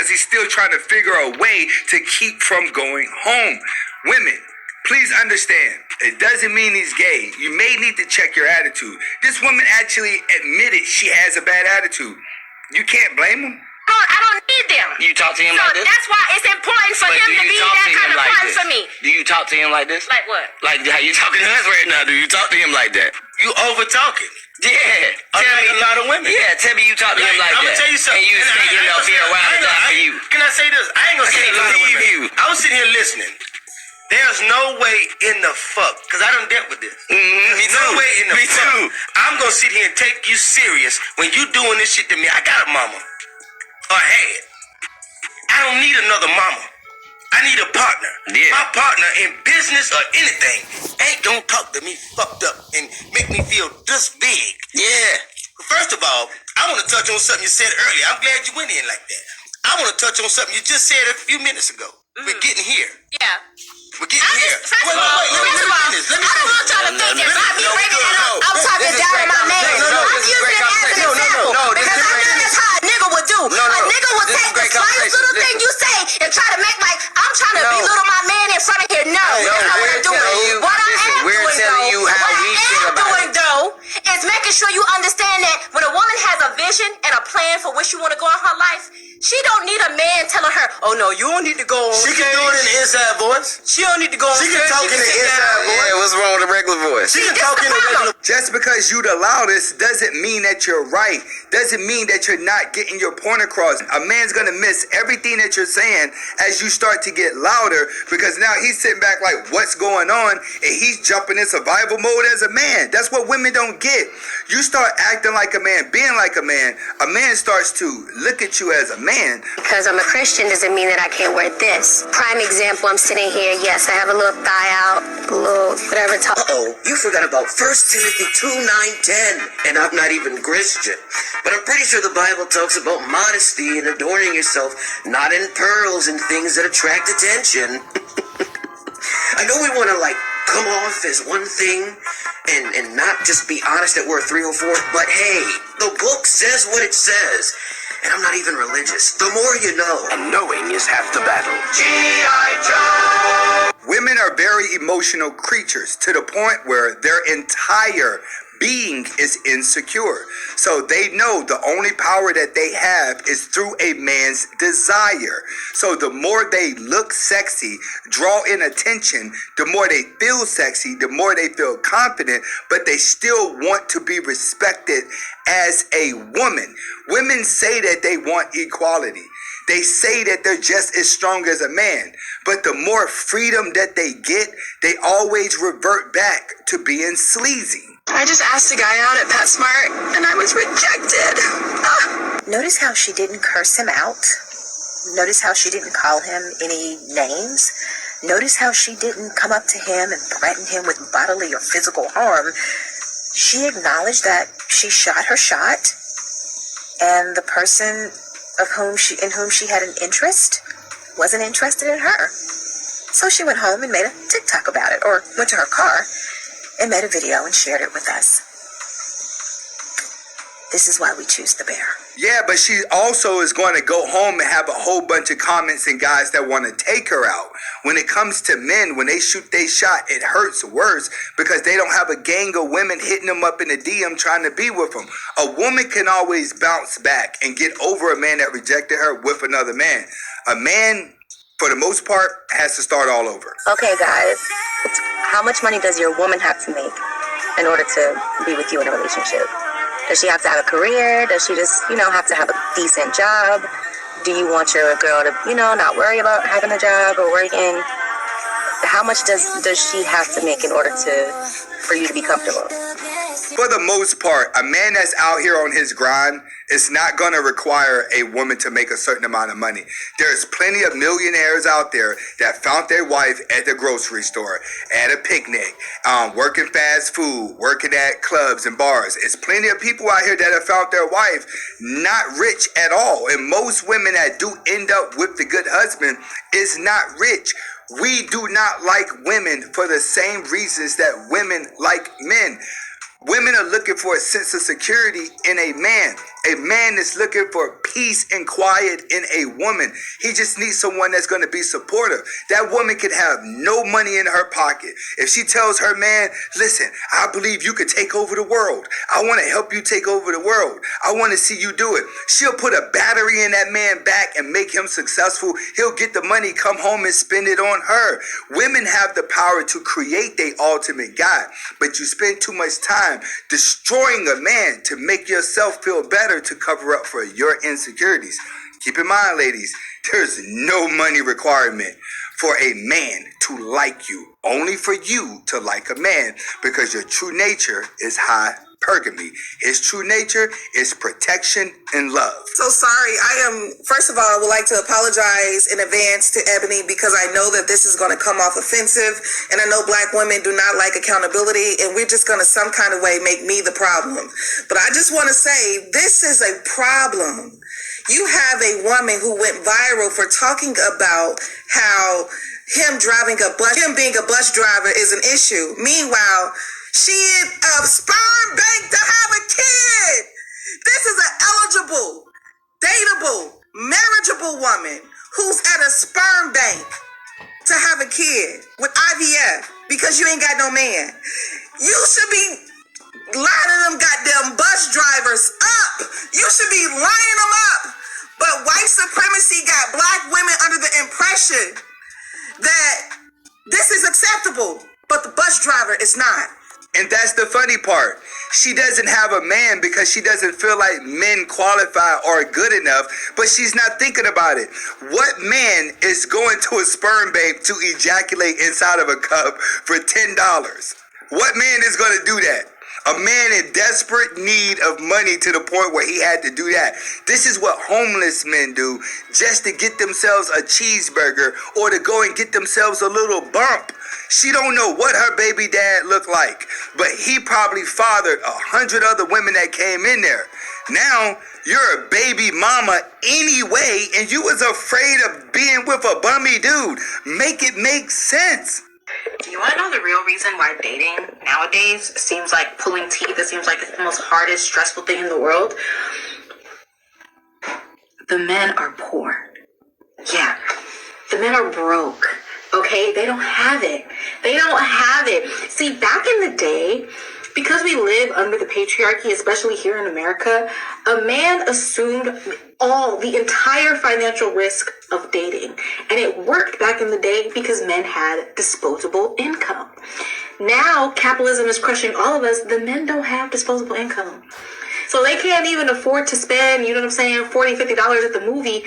because he's still trying to figure a way to keep from going home. Women, please understand, it doesn't mean he's gay. You may need to check your attitude. This woman actually admitted she has a bad attitude. You can't blame him. I don't need them. You talk to him like this? That's why it's important for him to be that kind of partner for me. Do you talk to him like this? Like what? Like how you talking to us right now. Do you talk to him like that? You over talking. Yeah. Tell me a lot of women. Yeah, tell me you talk to him like that. I'm gonna tell you something. And you expect him to be around the time for you. Can I say this? I ain't gonna say a lot of women. I was sitting here listening. There's no way in the fuck, because I done dealt with this. Me no too. way in the Me fuck. too. I'm gonna sit here and take you serious when you doing this shit to me. I got a mama. Or had. I don't need another mama. I need a partner. Yeah. My partner in business or anything ain't gonna talk to me fucked up and make me feel this big. Yeah. First of all, I want to touch on something you said earlier. I'm glad you went in like that. I want to touch on something you just said a few minutes ago. We're getting here. Yeah. We're getting here. First of all, I don't want y'all to think that by me bringing it up, I'm talking down on my man. I'm using it as an example because I know that's how a nigga would do. A nigga would take the slightest little thing you say and try to make like I'm trying to belittle my man in front of here. No, that's not what I'm doing. What I am doing though is making sure you understand that when a woman has a vision and a plan for where she want to go in her life, she don't need a man telling her, oh no, you don't need to go on She can do it in the inside voice. She don't need to go on She can talk in the inside voice. Yeah, what's wrong with the regular voice? She can talk in the regular. Just because you the loudest doesn't mean that you're right. Doesn't mean that you're not getting your point across. A man's gonna miss everything that you're saying as you start to get louder because now he's sitting back like, what's going on? And he's jumping in survival mode as a man. That's what women don't get. You start acting like a man, being like a man starts to look at you as a man. Because I'm a Christian doesn't mean that I can't wear this. Prime example, I'm sitting here, yes, I have a little thigh out, a little whatever. Uh-oh, you forgot about 1 Timothy 2:9-10, and I'm not even Christian. But I'm pretty sure the Bible talks about modesty and adorning yourself, not in pearls and things that attract attention. I know we want to come off as one thing and not just be honest that we're 304, but hey, the book says what it says. And I'm not even religious. The more you know. And knowing is half the battle. G.I. Joe! Women are very emotional creatures to the point where their entire being is insecure. So they know the only power that they have is through a man's desire. So the more they look sexy, draw in attention, the more they feel sexy, the more they feel confident, but they still want to be respected as a woman. Women say that they want equality. They say that they're just as strong as a man. But the more freedom that they get, they always revert back to being sleazy. I just asked a guy out at PetSmart, and I was rejected. Notice how she didn't curse him out. Notice how she didn't call him any names. Notice how she didn't come up to him and threaten him with bodily or physical harm. She acknowledged that she shot her shot, and the person in whom she had an interest wasn't interested in her. So she went home and made a TikTok about it, or went to her car and made a video and shared it with us. This is why we choose the bear. Yeah, but she also is going to go home and have a whole bunch of comments and guys that want to take her out. When it comes to men, when they shoot their shot, it hurts worse because they don't have a gang of women hitting them up in the DM trying to be with them. A woman can always bounce back and get over a man that rejected her with another man. A man, for the most part, has to start all over. Okay, guys, how much money does your woman have to make in order to be with you in a relationship? Does she have to have a career? Does she just, have to have a decent job? Do you want your girl to, not worry about having a job or working? How much does she have to make in order for you to be comfortable? For the most part, a man that's out here on his grind is not going to require a woman to make a certain amount of money. There's plenty of millionaires out there that found their wife at the grocery store, at a picnic, working fast food, working at clubs and bars. It's plenty of people out here that have found their wife not rich at all. And most women that do end up with the good husband is not rich. We do not like women for the same reasons that women like men. Women are looking for a sense of security in a man. A man is looking for peace and quiet in a woman. He just needs someone that's going to be supportive. That woman can have no money in her pocket. If she tells her man, listen, I believe you could take over the world. I want to help you take over the world. I want to see you do it. She'll put a battery in that man back and make him successful. He'll get the money, come home and spend it on her. Women have the power to create their ultimate God, but you spend too much time destroying a man to make yourself feel better to cover up for your insecurities. Keep in mind, ladies, there's no money requirement for a man to like you. Only for you to like a man, because your true nature is hypergamy. His true nature is protection and love. So sorry. First of all, I would like to apologize in advance to Ebony, because I know that this is going to come off offensive, and I know black women do not like accountability, and we're just going to some kind of way make me the problem. But I just want to say, this is a problem. You have a woman who went viral for talking about how him being a bus driver is an issue. Meanwhile, she is a sperm bank to have a kid. This is an eligible, dateable, marriageable woman who's at a sperm bank to have a kid with IVF because you ain't got no man. You should be lining them goddamn bus drivers up. You should be lining them up. But white supremacy got black women under the impression that this is acceptable, but the bus driver is not. And that's the funny part. She doesn't have a man because she doesn't feel like men qualify or are good enough, but she's not thinking about it. What man is going to a sperm bank to ejaculate inside of a cup for $10? What man is going to do that? A man in desperate need of money to the point where he had to do that. This is what homeless men do just to get themselves a cheeseburger or to go and get themselves a little bump. She don't know what her baby dad looked like, but he probably fathered 100 other women that came in there. Now, you're a baby mama anyway, and you was afraid of being with a bummy dude. Make it make sense. You want to know the real reason why dating nowadays seems like pulling teeth? It seems like it's the most hardest, stressful thing in the world. The men are poor. Yeah, the men are broke. Okay, they don't have it. They don't have it. See, back in the day, because we live under the patriarchy, especially here in America, a man assumed the entire financial risk of dating. And it worked back in the day because men had disposable income. Now, capitalism is crushing all of us. The men don't have disposable income. So they can't even afford to spend, you know what I'm saying, $40, $50 at the movie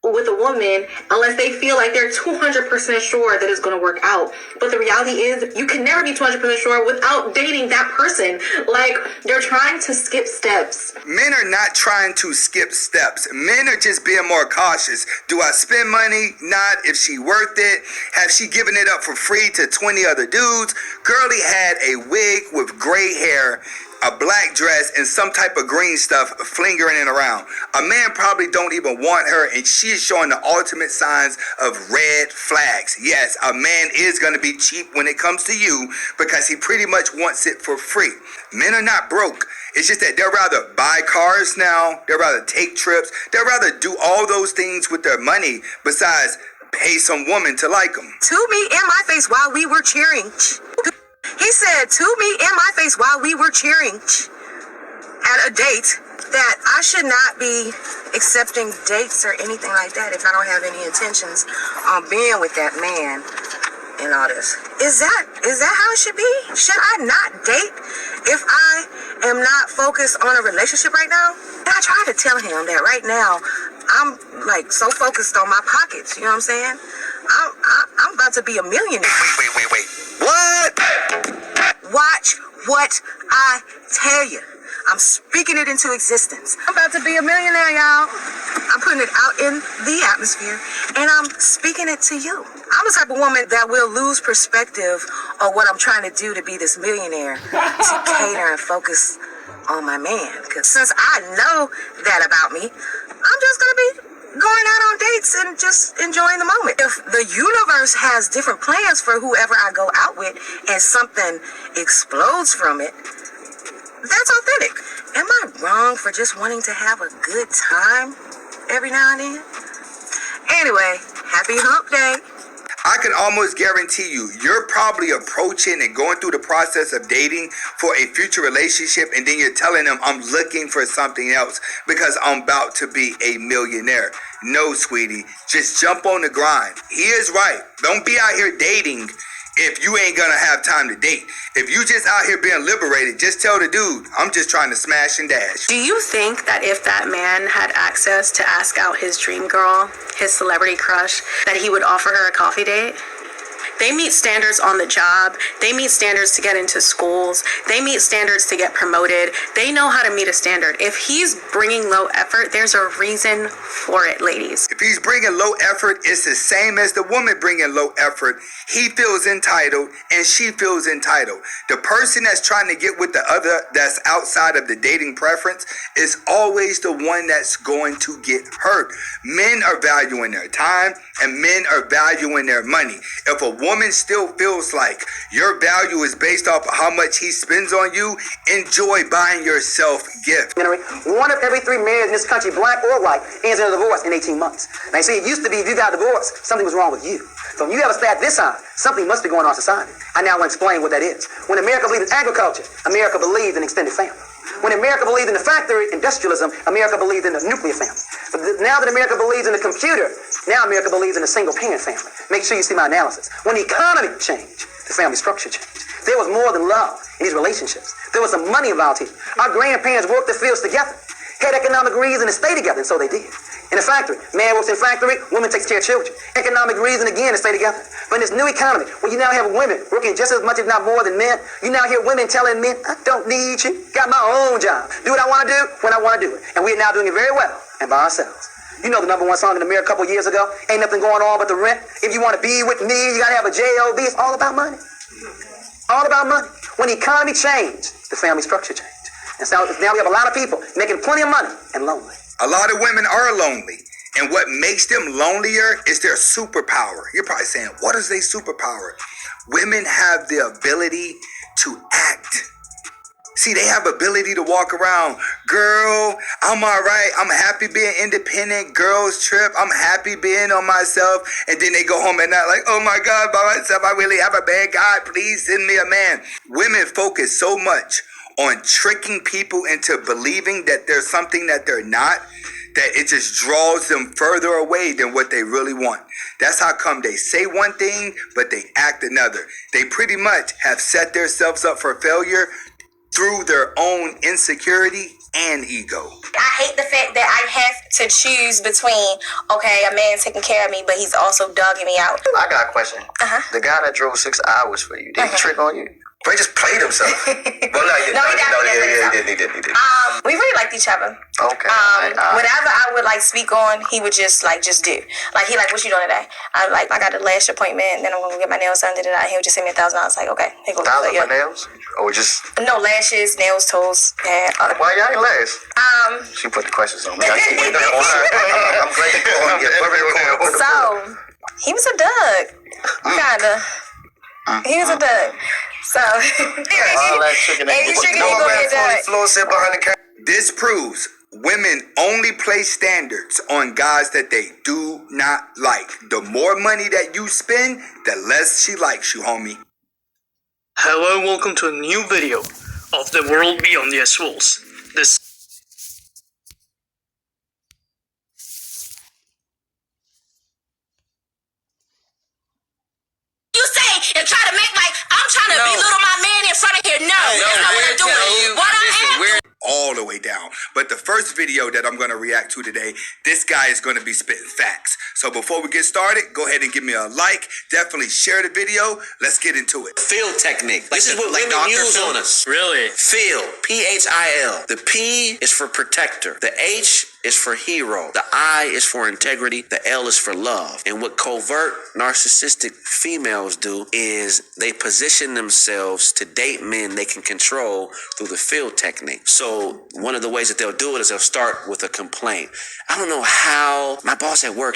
with a woman unless they feel like they're 200% sure that it's going to work out. But the reality is you can never be 200% sure without dating that person. Like, they're trying to skip steps. Men are not trying to skip steps. Men are just being more cautious. Do I spend money? Not. If she worth it? Have she given it up for free to 20 other dudes? Girlie had a wig with gray hair, a black dress, and some type of green stuff flingering it around. A man probably don't even want her, and she is showing the ultimate signs of red flags. Yes, a man is going to be cheap when it comes to you because he pretty much wants it for free. Men are not broke. It's just that they'd rather buy cars now. They'd rather take trips. They'd rather do all those things with their money besides pay some woman to like them. To me in my face while we were cheering. He said to me in my face while we were cheering at a date that I should not be accepting dates or anything like that if I don't have any intentions on being with that man and all this. Is that how it should be? Should I not date if I am not focused on a relationship right now? And I try to tell him that right now I'm like so focused on my pockets, you know what I'm saying? I'm about to be a millionaire. Wait. What? Watch what I tell you. I'm speaking it into existence. I'm about to be a millionaire, y'all. I'm putting it out in the atmosphere, and I'm speaking it to you. I'm the type of woman that will lose perspective on what I'm trying to do to be this millionaire, to cater and focus on my man. Because since I know that about me, I'm just going to be going out on dates and just enjoying the moment. If the universe has different plans for whoever I go out with and something explodes from it, that's authentic. Am I wrong for just wanting to have a good time every now and then? Anyway, happy hump day. I can almost guarantee you're probably approaching and going through the process of dating for a future relationship, and then you're telling them, I'm looking for something else because I'm about to be a millionaire. No, sweetie, just jump on the grind. He is right. Don't be out here dating if you ain't gonna have time to date. If you just out here being liberated, just tell the dude, I'm just trying to smash and dash. Do you think that if that man had access to ask out his dream girl, his celebrity crush, that he would offer her a coffee date? They meet standards on the job. They meet standards to get into schools. They meet standards to get promoted. They know how to meet a standard. If he's bringing low effort, there's a reason for it, ladies. If he's bringing low effort, it's the same as the woman bringing low effort. He feels entitled and she feels entitled. The person that's trying to get with the other that's outside of the dating preference is always the one that's going to get hurt. Men are valuing their time and men are valuing their money. If a woman still feels like your value is based off of how much he spends on you, enjoy buying yourself gifts. One of every 3 marriages in this country, black or white, ends in a divorce in 18 months. Now, you see, it used to be if you got divorced, something was wrong with you. So when you ever sat this high, something must be going on in society. I now want to explain what that is. When America believed in agriculture, America believed in extended family. When America believed in the factory, industrialism, America believed in the nuclear family. But now that America believes in the computer, now America believes in a single-parent family. Make sure you see my analysis. When the economy changed, the family structure changed. There was more than love in these relationships. There was some money involved here. Our grandparents worked the fields together, had economic reason to stay together, and so they did. In a factory, man works in factory, woman takes care of children. Economic reason again to stay together. But in this new economy, where you now have women working just as much, if not more than men, you now hear women telling men, I don't need you. Got my own job. Do what I want to do when I want to do it. And we're now doing it very well and by ourselves. You know the #1 song in the mirror a couple years ago? Ain't nothing going on but the rent. If you want to be with me, you got to have a job. It's all about money. All about money. When the economy changed, the family structure changed. And so now we have a lot of people making plenty of money and lonely. A lot of women are lonely. And what makes them lonelier is their superpower. You're probably saying, what is their superpower? Women have the ability to act. See, they have ability to walk around. Girl, I'm all right. I'm happy being independent. Girls trip. I'm happy being on myself. And then they go home at night like, oh my God, by myself, I really have a man. God, please send me a man. Women focus so much on tricking people into believing that there's something that they're not, that it just draws them further away than what they really want. That's how come they say one thing, but they act another. They pretty much have set themselves up for failure through their own insecurity and ego. I hate the fact that I have to choose between, okay, a man taking care of me, but he's also dogging me out. I got a question. The guy that drove 6 hours for you, did he trick on you? But he just played himself. Well, he did. We really liked each other. Okay. Whatever I would like speak on, he would just do. Like he like, what you doing today? I'm like, I got a lash appointment, and then I'm gonna get my nails done. He would just send me $1,000. Like, okay, here go. $1,000 for nails? Or just no lashes, nails, toes, and why y'all ain't last? She put the questions on me. I'm glad you called me. So he was a dug, kinda. He was a dug. So this proves women only place standards on guys that they do not like. The more money that you spend, the less she likes you, homie. Hello and welcome to a new video of The World Beyond the S-Walls. This and try to make like I'm trying to belittle my man in front of here. No, that's not what I'm doing. What I am all the way down. But the first video that I'm going to react to today, this guy is going to be spitting facts. So before we get started, go ahead and give me a like. Definitely share the video. Let's get into it. Field technique. This is what women use on us. really Feel. P-H-I-L. The P is for protector. The H is for hero. The I is for integrity. The L is for love. And what covert narcissistic females do is they position themselves to date men they can control through the field technique. So one of the ways that they'll do it is they'll start with a complaint. I don't know how my boss at work,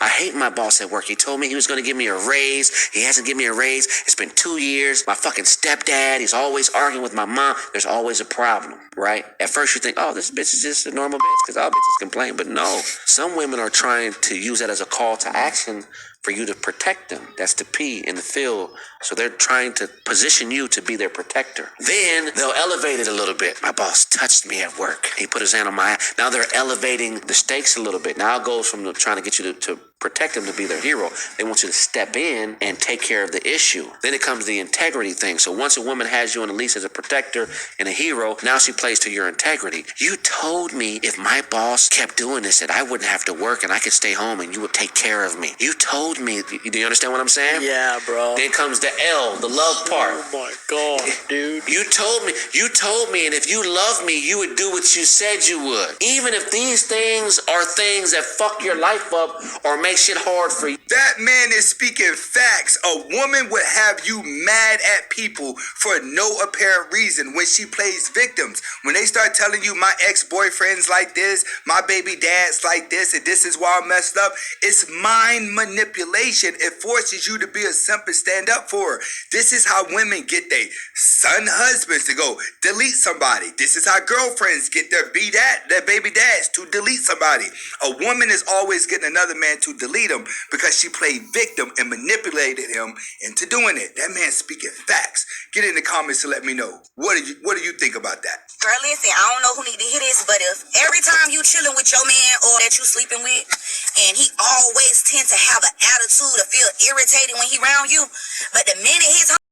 I hate my boss at work. He told me he was going to give me a raise. He hasn't given me a raise. It's been 2 years. My fucking stepdad, he's always arguing with my mom. There's always a problem, right? At first you think, oh, this bitch is just a normal bitch because all bitches complain. But no, some women are trying to use that as a call to action for you to protect them. That's the P in the field. So they're trying to position you to be their protector. Then they'll elevate it a little bit. My boss touched me at work. He put his hand on my ass. Now they're elevating the stakes a little bit. Now it goes from trying to get you to protect them to be their hero. They want you to step in and take care of the issue. Then it comes the integrity thing. So once a woman has you on a leash as a protector and a hero, now she plays to your integrity. You told me if my boss kept doing this that I wouldn't have to work and I could stay home and you would take care of me. You told me. Do you understand what I'm saying? Yeah, bro. Then comes the L, the love part. Oh my God, dude. You told me, and if you love me, you would do what you said you would. Even if these things are things that fuck your life up or make shit hard for you. That man is speaking facts. A woman would have you mad at people for no apparent reason when she plays victims. When they start telling you my ex-boyfriend's like this, my baby dad's like this, and this is why I'm messed up, it's mind manipulation. It forces you to be a simp and stand up for her. This is how women get their son husbands to go delete somebody. This is how girlfriends get their baby dads to delete somebody. A woman is always getting another man to delete him because she played victim and manipulated him into doing it. That man's speaking facts. Get in the comments to let me know. What do you think about that? Girl, listen, I don't know who need to hear this, but if every time you chilling with your man or that you sleeping with, and he always tend to have an attitude or feel irritated when he around you, but the minute his